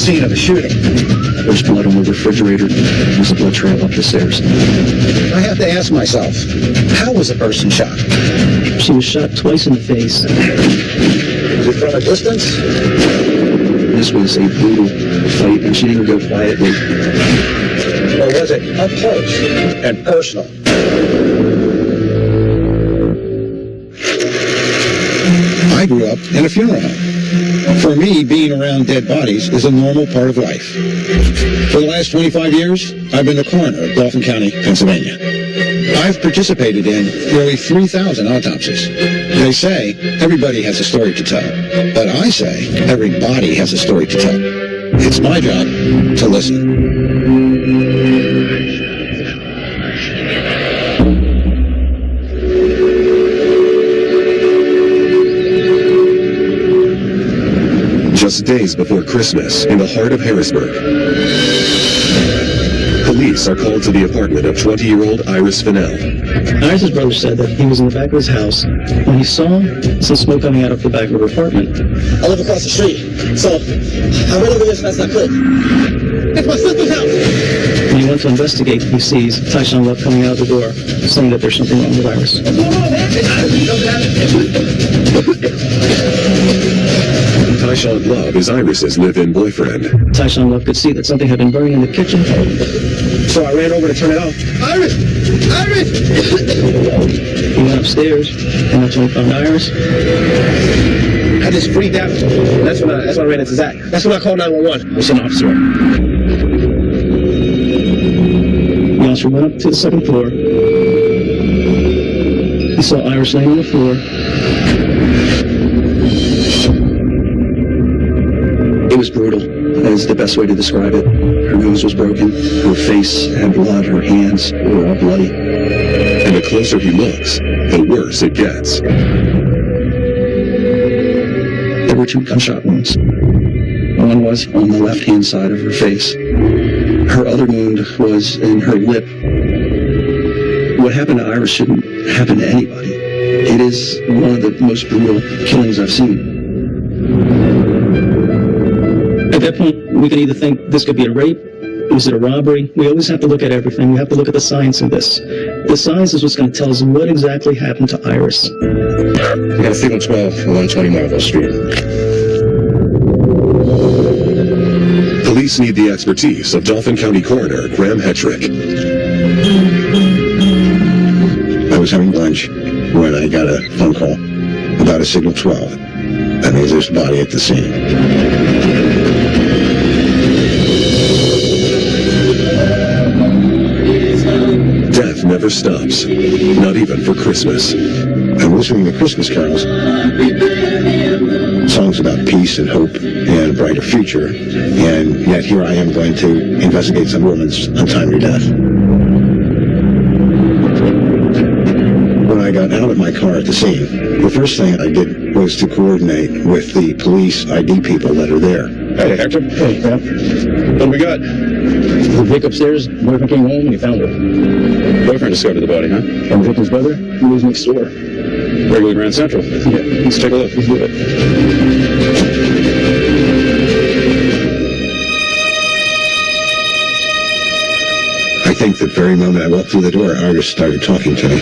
scene of a shooting. There's blood on the refrigerator. There's a blood trail up the stairs. I have to ask myself, how was a person shot? She was shot twice in the face. Was it from a distance? This was a brutal fight, and she didn't go quietly. Or was it up close and personal? I grew up in a funeral home. For me, being around dead bodies is a normal part of life. For the last 25 years, I've been the coroner of Dauphin County, Pennsylvania. I've participated in nearly 3,000 autopsies. They say everybody has a story to tell, but I say everybody has a story to tell. It's my job to listen. Just days before Christmas, in the heart of Harrisburg, police are called to the apartment of 20-year-old Iris Fennell. Iris's brother said that he was in the back of his house when he saw some smoke coming out of the back of her apartment. I live across the street, so I went over there as fast as I could. It's my sister's house! When he went to investigate, he sees Tyshawn Love coming out of the door, saying that there's something wrong with Iris. What's going on, man? Tyshawn Love is Iris's live-in boyfriend. Tyshawn Love could see that something had been burning in the kitchen. So I ran over to turn it off. Iris! Iris! He went upstairs, and that's when he found Iris. I just freaked out. That's when I ran into Zach. That's when I called 911. It's an officer. The officer went up to the second floor. He saw Iris laying on the floor. It was brutal. That is the best way to describe it. Her nose was broken. Her face had blood. Her hands were all bloody. And the closer he looks, the worse it gets. There were 2 gunshot wounds. One was on the left-hand side of her face. Her other wound was in her lip. What happened to Iris shouldn't happen to anybody. It is one of the most brutal killings I've seen. At that point, we could either think this could be a rape, was it a robbery? We always have to look at everything. We have to look at the science of this. The science is what's going to tell us what exactly happened to Iris. We got a signal 12 on 120 Marlborough Street. Police need the expertise of Dauphin County Coroner Graham Hetrick. I was having lunch when I got a phone call about a signal 12. That means there's a body at the scene. Death never stops, not even for Christmas. I'm listening to Christmas carols, songs about peace and hope and a brighter future, and yet here I am going to investigate some woman's untimely death. When I got out of my car at the scene, the first thing I did was to coordinate with the police ID people that are there. Hey, Hector. Hey, Graham. What do we got? The Vic upstairs, boyfriend came home and he found her. Boyfriend discovered the body, huh? And Vic's brother? He lives next door. Regular Grand Central. Yeah, let's take a look. Let's do it. I think the very moment I walked through the door, Iris started talking to me.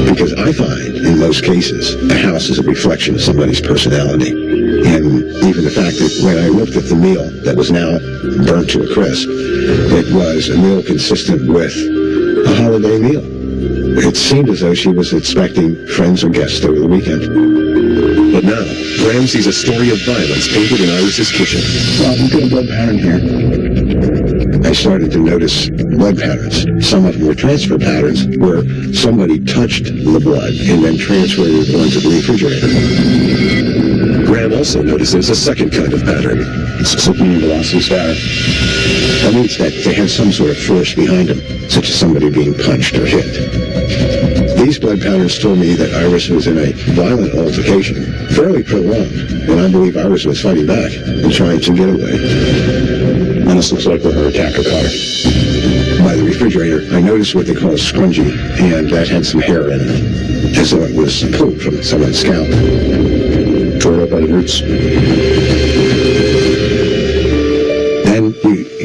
Because I find, in most cases, a house is a reflection of somebody's personality. And even the fact that when I looked at the meal that was now burnt to a crisp, it was a meal consistent with a holiday meal. It seemed as though she was expecting friends or guests over the weekend. But now, Graham sees a story of violence painted in Iris's kitchen. Well, we've got a blood pattern here. I started to notice blood patterns. Some of them were transfer patterns where somebody touched the blood and then transferred it onto the refrigerator. Graham also notices a second kind of pattern. Supreme velocity scatter. That means that they had some sort of force behind them, such as somebody being punched or hit. These blood patterns told me that Iris was in a violent altercation, fairly prolonged, and I believe Iris was fighting back and trying to get away. And this looks like where her attacker caught her. By the refrigerator, I noticed what they call a scrunchie, and that had some hair in it, as though it was pulled from someone's scalp. Tore it up by the roots.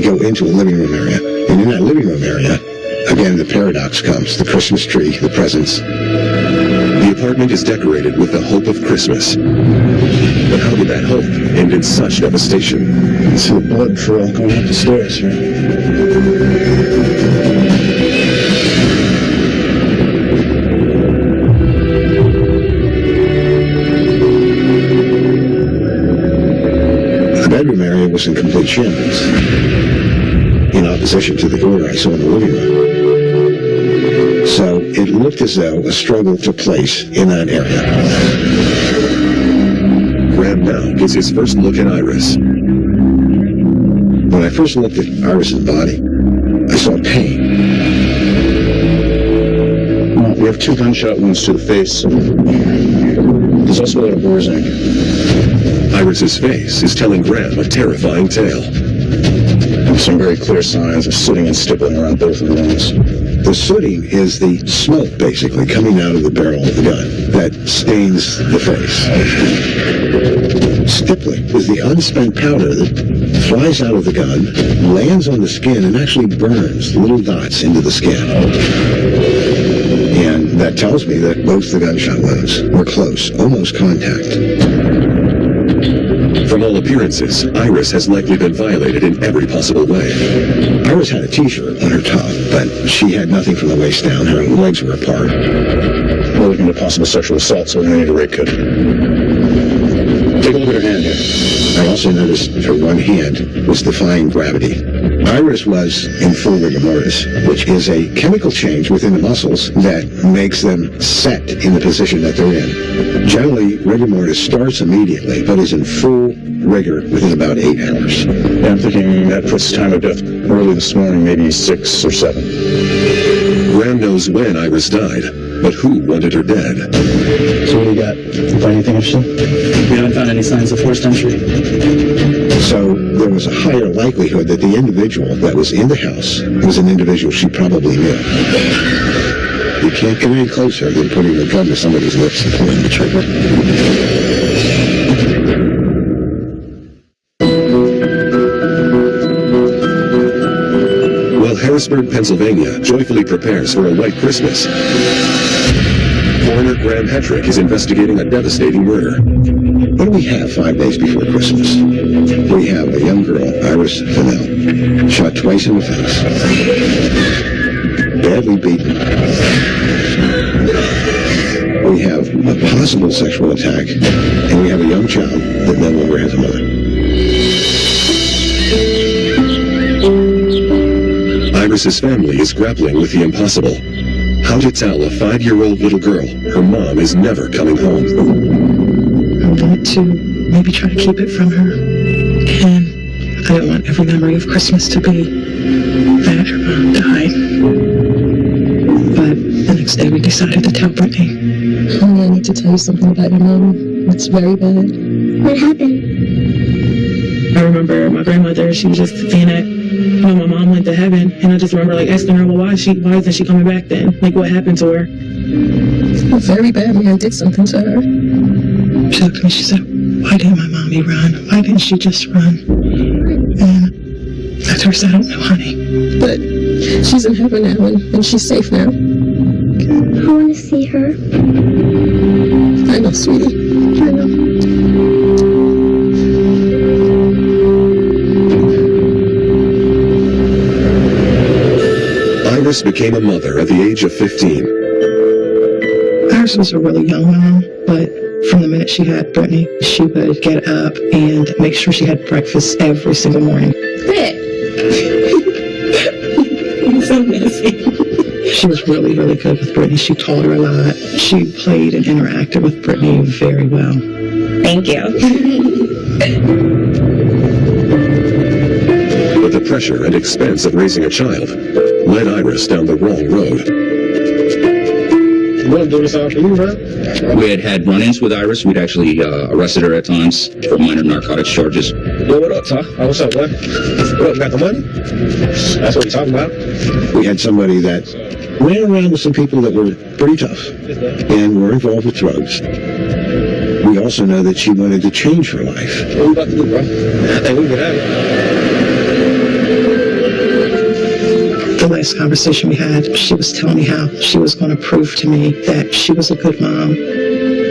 go into a living room area. And in that living room area, again, the paradox comes. The Christmas tree, the presents. The apartment is decorated with the hope of Christmas. But how did that hope end in such devastation? It's a blood trail going up the stairs here. The bedroom area was in complete shambles, in opposition to the order I saw in the living room. So it looked as though a struggle took place in that area. Graham now gets his first look at Iris. When I first looked at Iris's body, I saw pain. Well, we have 2 gunshot wounds to the face. There's also a lot of bruising. Iris's face is telling Graham a terrifying tale. And some very clear signs of sooting and stippling around both of the wounds. The sooting is the smoke, basically, coming out of the barrel of the gun that stains the face. Stippling is the unspent powder that flies out of the gun, lands on the skin, and actually burns little dots into the skin. And that tells me that both the gunshot wounds were close, almost contact. From all appearances, Iris has likely been violated in every possible way. Iris had a t-shirt on her top, but she had nothing from the waist down. Her legs were apart. We're looking at possible sexual assault, so we're going to need a rape kit. Take a look at her hand here. I also noticed her one hand was defying gravity. Iris was in full rigor mortis, which is a chemical change within the muscles that makes them set in the position that they're in. Generally, rigor mortis starts immediately, but is in full rigor within about 8 hours. Yeah, I'm thinking that puts time of death early this morning, maybe 6 or 7. Graham knows when Iris died, but who wanted her dead? So what do you got? You find anything interesting? We haven't found any signs of forced entry. So there was a higher likelihood that the individual that was in the house was an individual she probably knew. You can't get any closer than putting the gun to somebody's lips and pulling the trigger. While Harrisburg, Pennsylvania joyfully prepares for a white Christmas, Coroner Graham Hetrick is investigating a devastating murder. What do we have 5 days before Christmas? We have a young girl, Iris Fennell, shot twice in the face, badly beaten. We have a possible sexual attack, and we have a young child that no longer has a mother. Iris's family is grappling with the impossible. How to tell a 5-year-old little girl her mom is never coming home? I want to maybe try to keep it from her. And I don't want every memory of Christmas to be that her mom died. But the next day we decided to tell Brittany. Honey, I need to tell you something about your mom. It's very bad. What happened? I remember my grandmother, she was just saying that, my mom went to heaven, and I just remember asking her, well, why isn't she coming back then? What happened to her? A very bad man did something to her. She looked at me, she said, why didn't my mommy run? Why didn't she just run? And I told her, I don't know, honey. But she's in heaven now, and she's safe now. I want to see her. I know, sweetie. I know. Iris became a mother at the age of 15. Iris was a really young mom, but from the minute she had Brittany, she would get up and make sure she had breakfast every single morning. So messy. She was really, really good with Brittany. She taught her a lot. She played and interacted with Brittany very well. Thank you. But the pressure and expense of raising a child led Iris down the wrong road. What do this for you, right? We had run-ins with Iris. We'd actually arrested her at times for minor narcotics charges. Yo, what up, Ty? Oh, what's up, boy? What up, got the money? That's what we talking about. We had somebody that ran around with some people that were pretty tough and were involved with drugs. We also know that she wanted to change her life. What we about to do, bro? I think we can have it. the last conversation we had, she was telling me how she was going to prove to me that she was a good mom.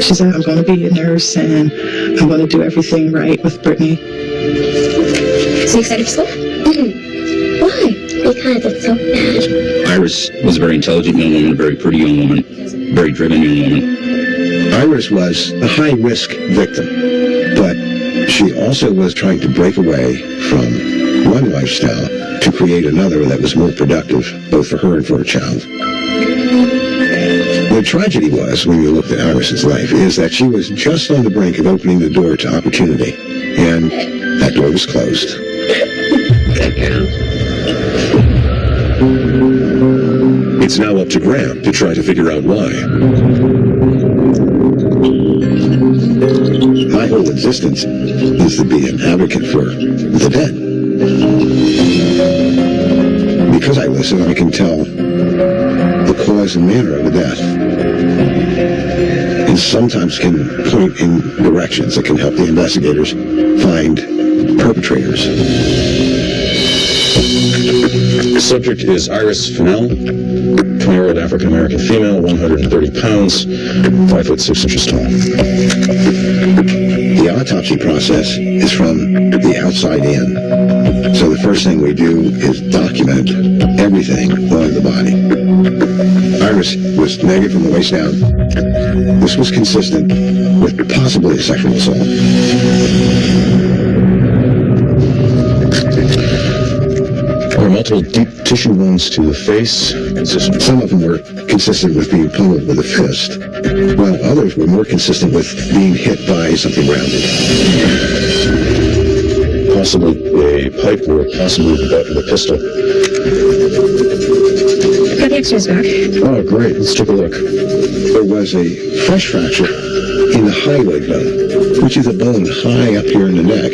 She said, I'm going to be a nurse and I'm going to do everything right with Brittany. So excited for school? Why? Because it's so bad. Iris was a very intelligent young woman, a very pretty young woman, very driven young woman. Iris was a high-risk victim, but she also was trying to break away from one lifestyle to create another that was more productive, both for her and for her child. The tragedy was, when you looked at Iris's life, is that she was just on the brink of opening the door to opportunity, and that door was closed. Good girl. It's now up to Graham to try to figure out why. My whole existence is to be an advocate for the dead. Because I listen, I can tell the cause and manner of a death. And sometimes can point in directions that can help the investigators find perpetrators. The subject is Iris Fennell, 20-year-old African-American female, 130 pounds, 5 foot 6 inches tall. The autopsy process is from the outside in. So the first thing we do is document everything on the body. Iris was naked from the waist down. This was consistent with possibly a sexual assault. There were multiple deep tissue wounds to the face. Some of them were consistent with being pummeled with a fist, while others were more consistent with being hit by something rounded. Possibly a pipe or possibly the butt of a pistol. Got the x-rays back. Oh, great. Let's take a look. There was a fresh fracture in the hyoid bone, which is a bone high up here in the neck.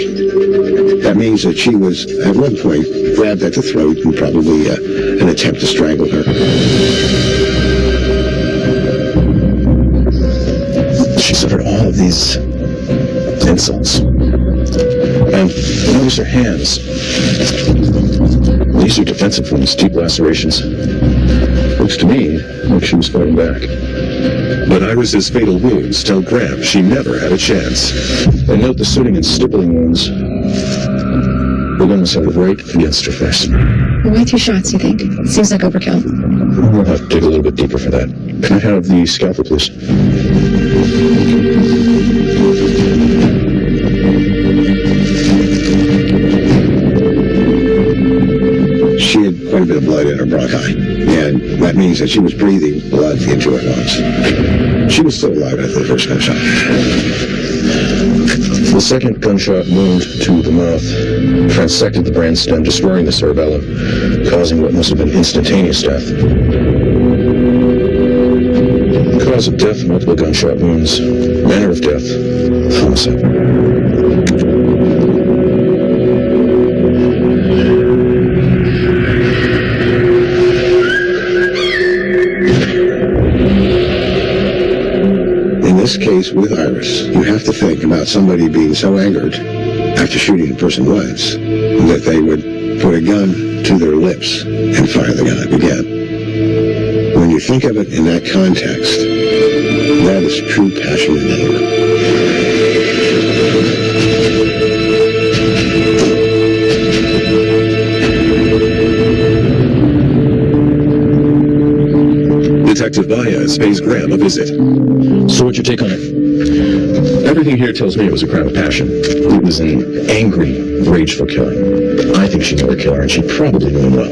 That means that she was, at one point, grabbed at the throat and probably an attempt to strangle her. She suffered all of these insults. And notice her hands. These are defensive wounds, deep lacerations. Looks to me like she was fighting back. But Iris's fatal wounds tell Graham she never had a chance. And note the sooting and stippling wounds. The gun was held right against her face. Why 2 shots, you think? Seems like overkill. We'll have to dig a little bit deeper for that. Can I have the scalpel, please? She had quite a bit of blood in her bronchi, and that means that she was breathing blood into her lungs. She was still alive after the first gunshot. The second gunshot wound to the mouth transected the brainstem, destroying the cerebellum, causing what must have been instantaneous death. Cause of death, multiple gunshot wounds. Manner of death, homicide. In this case, with Iris, you have to think about somebody being so angered after shooting a person once that they would put a gun to their lips and fire the gun again. When you think of it in that context, that is true passion and anger. Detective Baez pays Graham a visit. So what's your take on it? Everything here tells me it was a crime of passion. It was an angry, rageful killing. I think she knew her killer, and she probably knew him well.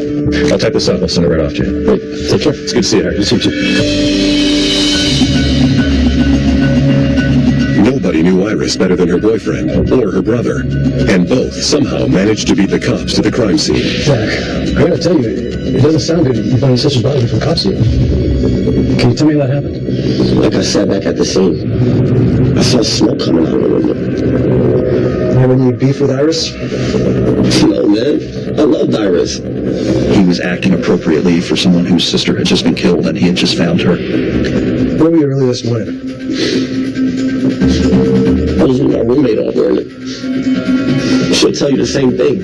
I'll type this up. I'll send it right off to you. Great. Take care. It's good to see you, Harry. Good to see you, too. Nobody knew Iris better than her boyfriend or her brother, and both somehow managed to beat the cops to the crime scene. Jack, I gotta tell you, it doesn't sound good you found your sister's body from cops here. Can you tell me what happened? Like I said back at the scene, I saw smoke coming out of the window. You have any beef with Iris? No, man. I loved Iris. He was acting appropriately for someone whose sister had just been killed and he had just found her. Where were you early this morning? I was with my roommate all morning. She'll tell you the same thing.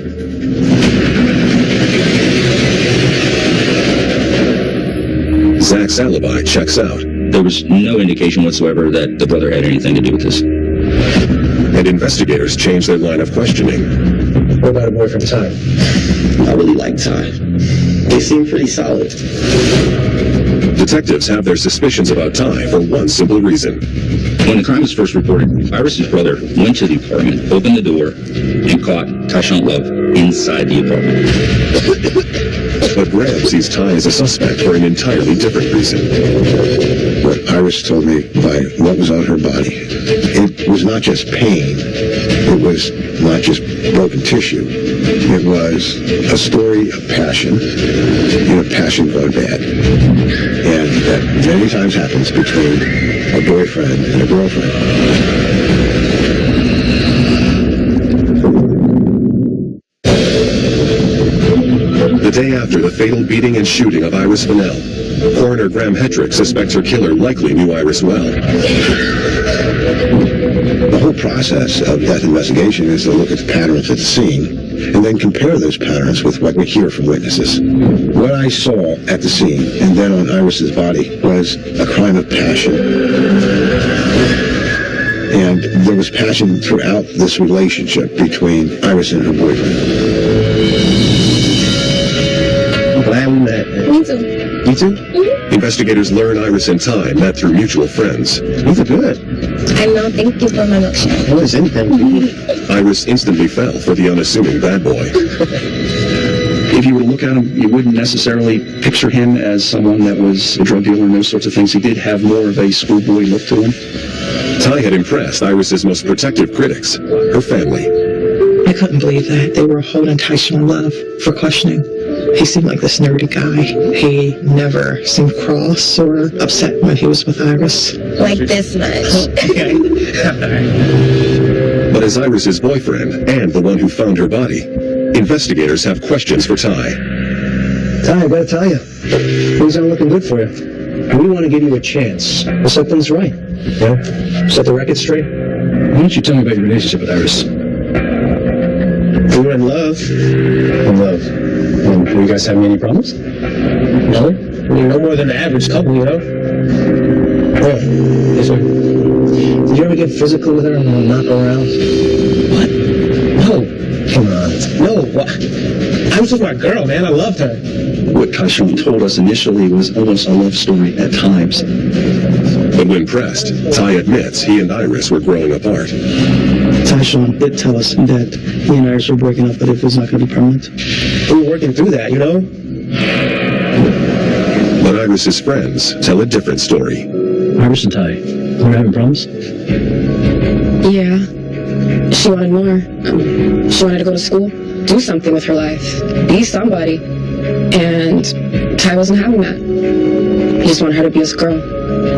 Zach's alibi checks out, There was no indication whatsoever that the brother had anything to do with this. and investigators change their line of questioning. What about her boyfriend, Ty? I really like Ty. They seem pretty solid. Detectives have their suspicions about Ty for one simple reason. When the crime was first reported, Iris's brother went to the apartment, opened the door, and caught Tyshawn Love inside the apartment. But Graham sees Ty as a suspect for an entirely different reason. What Iris told me by what was on her body, it was not just pain. It was not just broken tissue. It was a story of passion, passion gone bad. And that many times happens between a boyfriend and a girlfriend. The day after the fatal beating and shooting of Iris Fennell, Coroner Graham Hetrick suspects her killer likely knew Iris well. The whole process of death investigation is to look at the patterns at the scene and then compare those patterns with what we hear from witnesses. What I saw at the scene and then on Iris's body was a crime of passion. And there was passion throughout this relationship between Iris and her boyfriend. I'm glad we met. Me too. You too? Investigators learn Iris and Ty met through mutual friends. These are good. I know. Thank you for my milkshake. What is anything? Iris instantly fell for the unassuming bad boy. If you were to look at him, you wouldn't necessarily picture him as someone that was a drug dealer and those sorts of things. He did have more of a schoolboy look to him. Ty had impressed Iris's most protective critics, her family. I couldn't believe that. They were holding Tyshawn Love for questioning. He seemed like this nerdy guy. He never seemed cross or upset when he was with Iris. Like this much. But as Iris's boyfriend and the one who found her body, investigators have questions for Ty. Ty, I gotta tell you, things aren't looking good for you. And we want to give you a chance to set things right. Set the record straight. Why don't you tell me about your relationship with Iris? We were in love. In love. And were you guys having any problems? No. I mean, no more than the average couple, you know? Oh, yes, sir. Did you ever get physical with her and knock her around? What? No. Come on. No. What? I was with my girl, man. I loved her. What Tyshawn told us initially was almost a love story at times. But when pressed, Ty admits he and Iris were growing apart. Tyshawn did tell us that he and Iris were breaking up, but it was not going to be permanent. We were working through that, you know? But Iris's friends tell a different story. Iris and Ty, were having problems? Yeah. She wanted more. She wanted to go to school, do something with her life, be somebody. And Ty wasn't having that. He just wanted her to be his girl.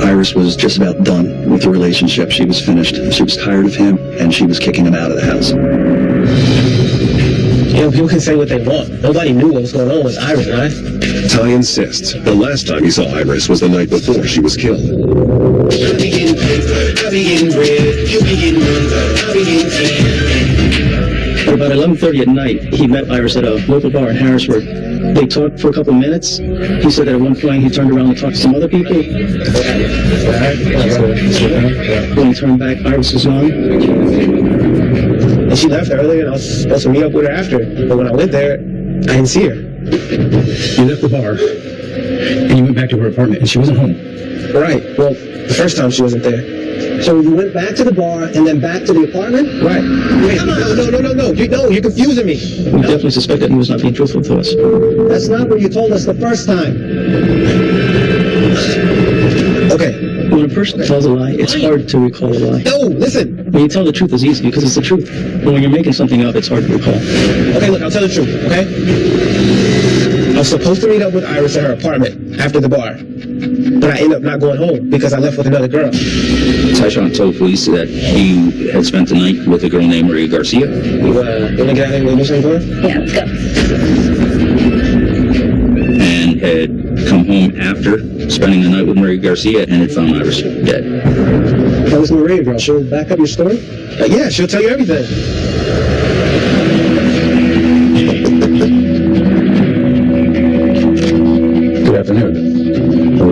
Iris was just about done with the relationship. She was finished. She was tired of him, and she was kicking him out of the house. You know, people can say what they want. Nobody knew what was going on with Iris, right? Ty insists the last time he saw Iris was the night before she was killed. At about 11:30 at night, he met Iris at a local bar in Harrisburg. They talked for a couple of minutes. He said that at one point he turned around and talked to some other people. When he turned back, Iris was gone. And she left early, and I was supposed to meet up with her after. But when I went there, I didn't see her. You left the bar, and you went back to her apartment, and she wasn't home. Right. Well, the first time she wasn't there. So you went back to the bar and then back to the apartment? Right. Wait, no. You're confusing me. We definitely suspect that he was not being truthful to us. That's not what you told us the first time. Okay. When a person tells a lie, it's hard to recall a lie. No, listen. When you tell the truth, it's easy because it's the truth. But when you're making something up, it's hard to recall. Okay, look, I'll tell the truth, okay? I was supposed to meet up with Iris at her apartment after the bar. But I ended up not going home because I left with another girl. Tyshawn told police that he had spent the night with a girl named Maria Garcia. You wanna get out and do something? Yeah, let's go. And had come home after spending the night with Maria Garcia and had found Iris dead. That was Maria, girl. She'll back up your story? Yeah, she'll tell you everything. Good afternoon.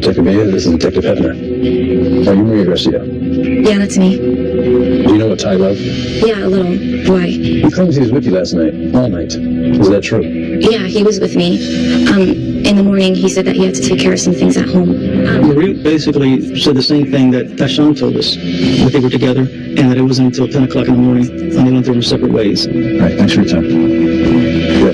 Detective Band, this is Detective Hetrick. Are you Maria Garcia? Yeah, that's me. Do you know what Ty Love? Yeah, a little. Why? He claims he was with you last night, all night. Is that true? Yeah, he was with me. In the morning, he said that he had to take care of some things at home. Maria basically said the same thing that Tyshawn told us, that they were together, and that it wasn't until 10 o'clock in the morning when they went their separate ways. All right, thanks for your time. Yeah.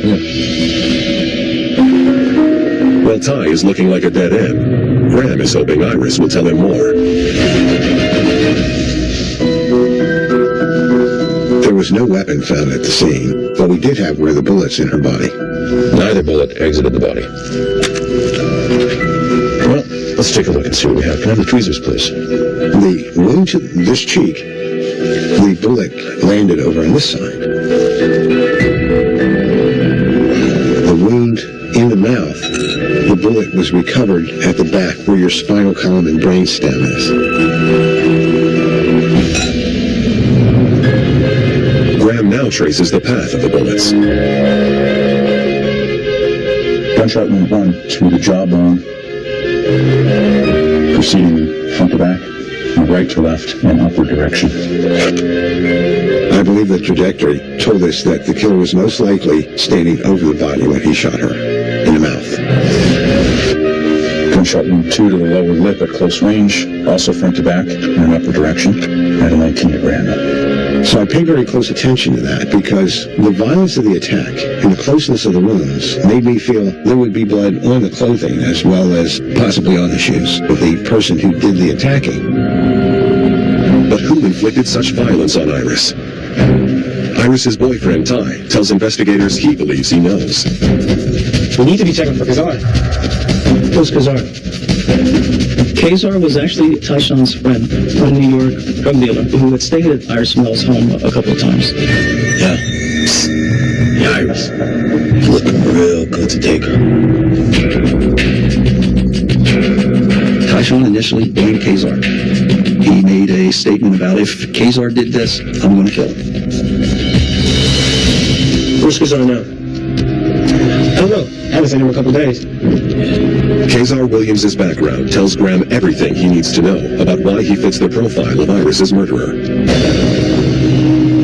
While Ty is looking like a dead end, Graham is hoping Iris will tell him more. There was no weapon found at the scene, but we did have where the bullets in her body. Neither bullet exited the body. Well, let's take a look and see what we have. Can I have the tweezers, please? The wound to this cheek, the bullet landed over on this side. The wound in the mouth, the bullet was recovered at the back where your spinal column and brainstem is. Graham now traces the path of the bullets. Gunshot wound 1 to the jawbone, proceeding front to back, from right to left, and upward direction. I believe the trajectory told us that the killer was most likely standing over the body when he shot her in the mouth. Gunshot wound 2 to the lower lip at close range, also front to back, in an upward direction, at a 19 at random. So I paid very close attention to that because the violence of the attack and the closeness of the wounds made me feel there would be blood on the clothing as well as possibly on the shoes of the person who did the attacking. But who inflicted such violence on Iris? Iris's boyfriend, Ty, tells investigators he believes he knows. We need to be checking for Kazar. Who's Kazar? Kazar was actually Tyshawn's friend, a New York drug dealer who had stayed at Iris Mill's home a couple of times. Yeah. Yeah, Iris. Looking real good to take her. Tyshawn initially blamed Kazar. He made a statement about if Kazar did this, I'm going to kill him. Where's Kazar now? I don't know. I haven't seen him in a couple days. Kazar Williams' background tells Graham everything he needs to know about why he fits the profile of Iris's murderer.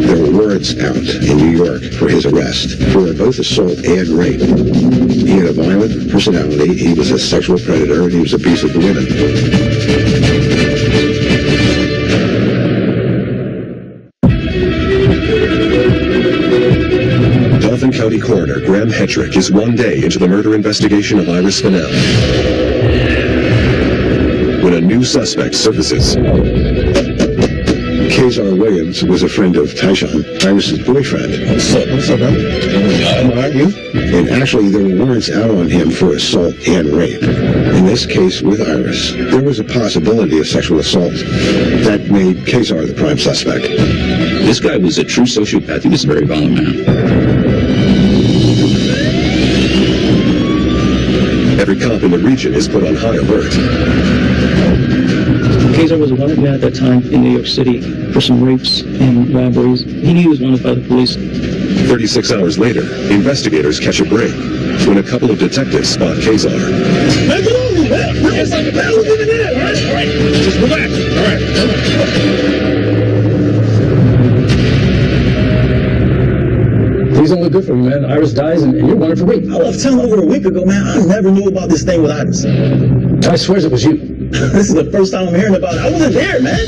There were warrants out in New York for his arrest for both assault and rape. He had a violent personality, he was a sexual predator, and he was abusive to women. Dauphin County Coroner Graham Hetrick is one day into the murder investigation of Iris Fennell when a new suspect surfaces. Kazar Williams was a friend of Tyshawn, Iris' boyfriend. What's up, brother? How are you? And actually, there were warrants out on him for assault and rape. In this case, with Iris, there was a possibility of sexual assault. That made Kazar the prime suspect. This guy was a true sociopath. He was a very violent man. Every cop in the region is put on high alert. Kazar was a wanted man at that time in New York City for some rapes and robberies. He knew he was wanted by the police. 36 hours later, investigators catch a break when a couple of detectives spot Kazar. Man, get over here, man! It's like a battle in there, all right? All right, just relax, all right? Things don't look good for you, man. Iris dies and you're wanted for rape. I left town over a week ago, man. I never knew about this thing with Iris. Ty swears it was you. This is the first time I'm hearing about it. I wasn't there, man.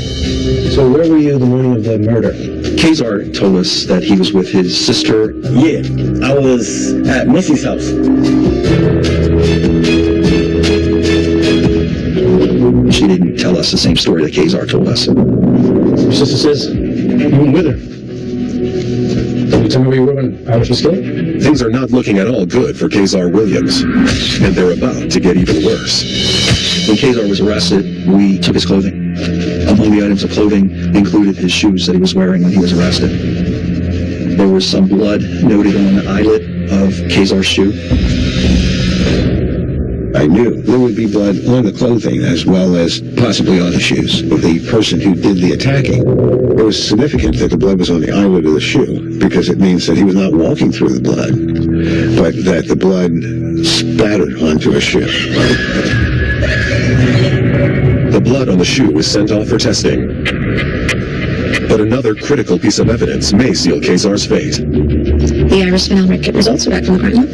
So where were you the morning of the murder? Kazar told us that he was with his sister. Yeah, I was at Missy's house. She didn't tell us the same story that Kazar told us. Your sister says you went with her. Can you tell me where you were when Iris was killed? Things are not looking at all good for Kazar Williams, and they're about to get even worse. When Kazar was arrested, we took his clothing. Among the items of clothing included his shoes that he was wearing when he was arrested. There was some blood noted on the eyelet of Kazar's shoe. I knew there would be blood on the clothing as well as possibly on the shoes of the person who did the attacking. It was significant that the blood was on the eyelet of the shoe because it means that he was not walking through the blood, but that the blood spattered onto a shoe. The blood on the shoe is sent off for testing. But another critical piece of evidence may seal Kazar's fate. The Irish Fennel Rickett results are back from the crime lab.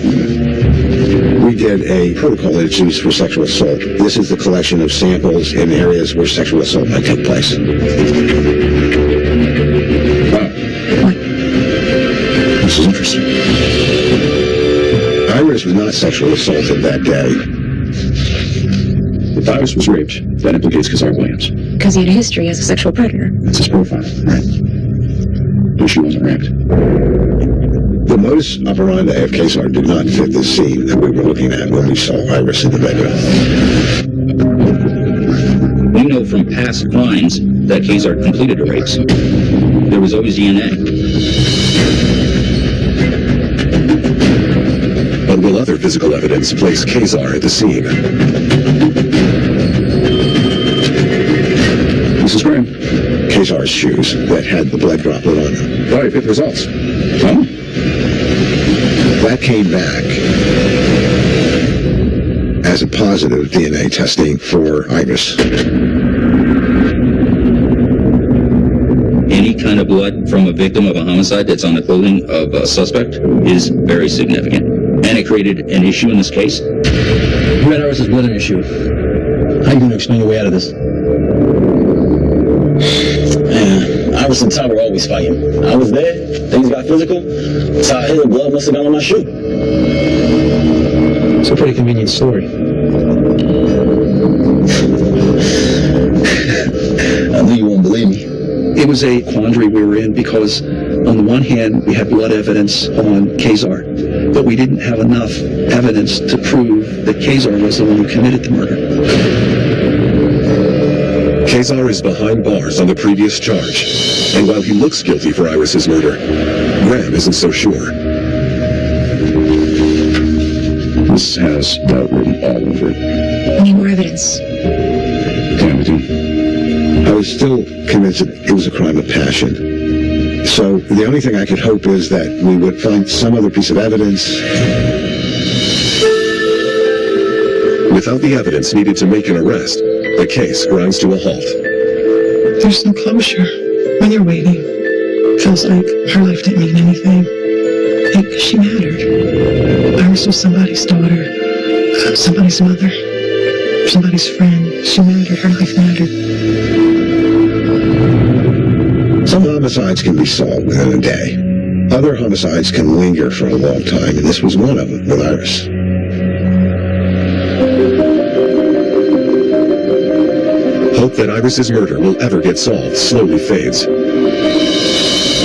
We did a protocol that's used for sexual assault. This is the collection of samples in areas where sexual assault might take place. Wow. What? This is interesting. Iris was not sexually assaulted that day. If Iris was raped, that implicates Kazar Williams. Because he had a history as a sexual predator. That's his profile, right? But she wasn't raped. The modus operandi of Kazar did not fit the scene that we were looking at when we saw Iris in the bedroom. We know from past crimes that Kazar completed the rapes. There was always DNA. But will other physical evidence place Kazar at the scene? Mrs. Graham. Kazar's shoes that had the blood droplet on them. All right, fifth results. Oh? That came back as a positive DNA testing for Iris. Any kind of blood from a victim of a homicide that's on the clothing of a suspect is very significant. And it created an issue in this case. You had Iris' blood an issue. How you gonna explain your way out of this? Iris and Ty were always fighting. I was there, things got physical. Ty hit, the blood must have gone on my shoe. It's a pretty convenient story. I knew you won't believe me. It was a quandary we were in because on the one hand, we had blood evidence on Kazar, but we didn't have enough evidence to prove that Kazar was the one who committed the murder. Kazar is behind bars on the previous charge, and while he looks guilty for Iris's murder, Graham isn't so sure. This has doubt written all over it. We need more evidence. Damn it, I was still convinced that it was a crime of passion. So the only thing I could hope is that we would find some other piece of evidence. Without the evidence needed to make an arrest, the case grinds to a halt. There's no closure when you're waiting. Feels like her life didn't mean anything. Like she mattered. Iris was somebody's daughter, somebody's mother, somebody's friend. She mattered. Her life mattered. Some homicides can be solved within a day. Other homicides can linger for a long time, and this was one of them with Iris. Hope that Iris's murder will ever get solved slowly fades.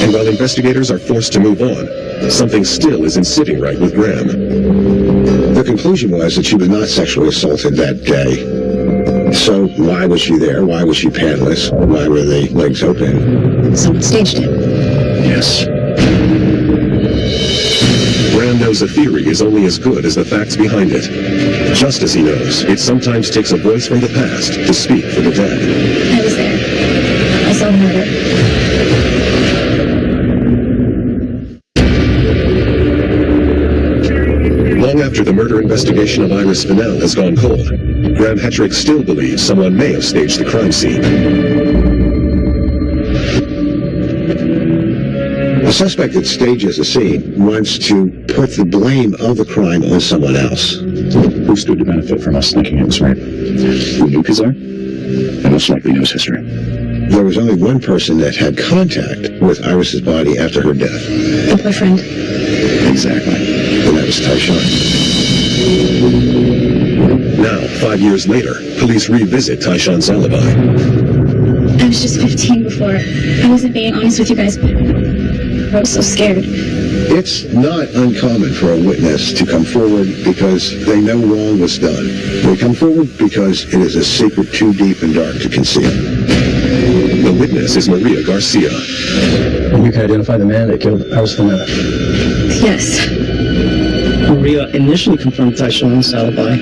And while investigators are forced to move on, something still isn't sitting right with Graham. The conclusion was that she was not sexually assaulted that day. So why was she there? Why was she pantless? Why were the legs open? Someone staged it. Yes. Graham knows a theory is only as good as the facts behind it. Just as he knows, it sometimes takes a voice from the past to speak for the dead. I was there. I saw the murder. Long after the murder investigation of Iris Fennell has gone cold, Graham Hetrick still believes someone may have staged the crime scene. A suspect that stages a scene wants to put the blame of the crime on someone else. Who stood to benefit from us thinking it was rape? Who knew Kazar? And most likely knows history. There was only one person that had contact with Iris's body after her death, The boyfriend. Exactly. and that was Tyshawn. Now, 5 years later, police revisit Tyshawn's alibi. I was just 15 before. I wasn't being honest with you guys. I was so scared. It's not uncommon for a witness to come forward because they know wrong was done. They come forward because it is a secret too deep and dark to conceal. The witness is Maria Garcia. And you can identify the man that killed Iris Fennell. Yes. Maria initially confirmed Tyshawn's alibi,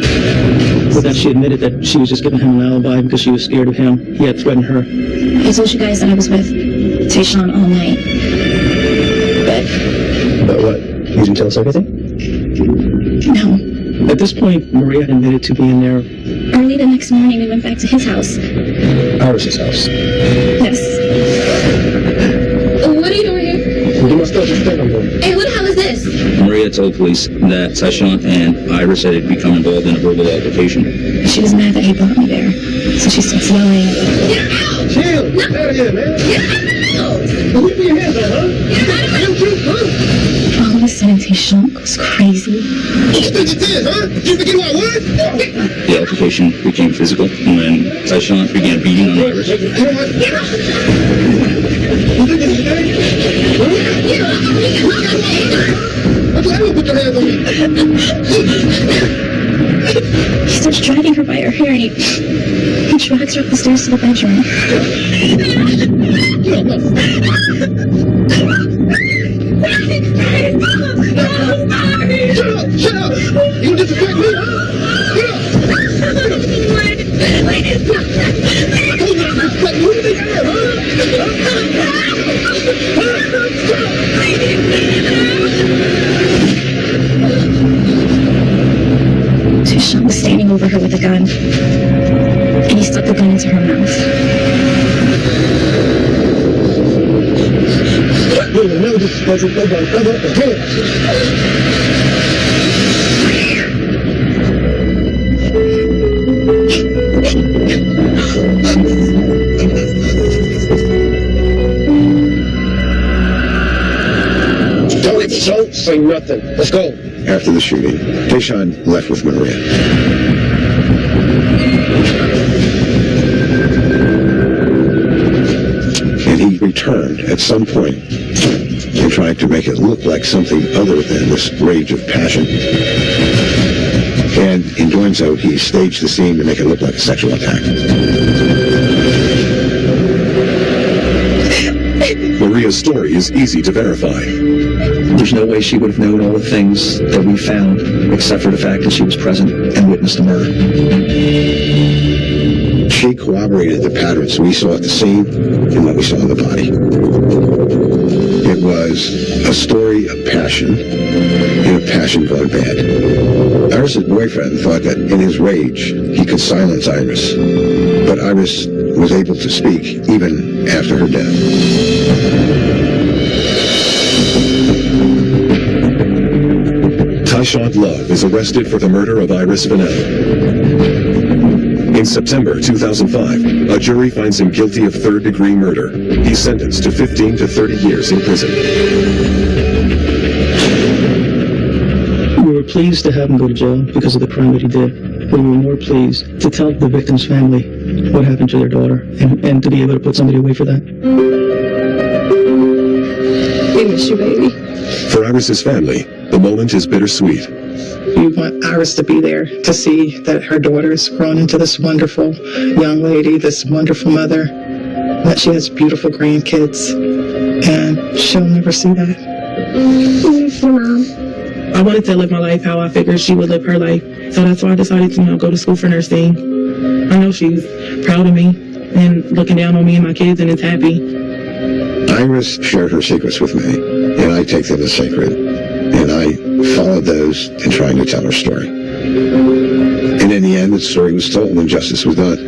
but then she admitted that she was just giving him an alibi because she was scared of him. He had threatened her. I told you guys that I was with Tayshawn all night. But what? You didn't tell us everything? No. At this point, Maria admitted to being there Early the next morning, we went back to his house. Iris's house. Yes. What are you doing here? Get my stuff. What you think I'm doing? Hey, what the hell is this? Maria told police that Tyshawn and Iris had become involved in a verbal altercation. She was mad that he brought me there. So she starts yelling. Get out! Chill. Get out of here, man. Get out! What you put your hands on, huh? Get out of All of a sudden, Tyshawn goes crazy. You think it's his, huh? You think you are what? The altercation became physical when Tyshawn began beating on Iris. You know what? You think this is thing? Don't you ever put your hands on me. He starts dragging her by her hair and he drags her up the stairs to the bedroom. Shut up! You disrespect me, huh? Get up! I told you not to disrespect me. Who do you think I am, Tyshawn was standing over her with a gun, and he stuck the gun into her mouth. You will never disrespect me. Nobody ever again. Don't say nothing. Let's go. After the shooting, Tyshawn left with Maria. And he returned at some point and tried to make it look like something other than this rage of passion. And in doing so, he staged the scene to make it look like a sexual attack. Maria's story is easy to verify. There's no way she would have known all the things that we found, except for the fact that she was present and witnessed the murder. She corroborated the patterns we saw at the scene and what we saw in the body. It was a story of passion and a passion gone bad. Iris's boyfriend thought that in his rage he could silence Iris, but Iris was able to speak even after her death. Tyshawn Love is arrested for the murder of Iris Vanel. In September 2005, a jury finds him guilty of third-degree murder. He's sentenced to 15 to 30 years in prison. We were pleased to have him go to jail because of the crime that he did. But we were more pleased to tell the victim's family what happened to their daughter and to be able to put somebody away for that. We miss you, baby. For Iris's family, the moment is bittersweet. We want Iris to be there to see that her daughter has grown into this wonderful young lady, this wonderful mother, that she has beautiful grandkids, and she'll never see that. Miss your mom. I wanted to live my life how I figured she would live her life. So that's why I decided to, go to school for nursing. I know she's proud of me and looking down on me and my kids and is happy. Iris shared her secrets with me, and I take them as sacred. And I followed those in trying to tell her story. And in the end, the story was told and justice was done.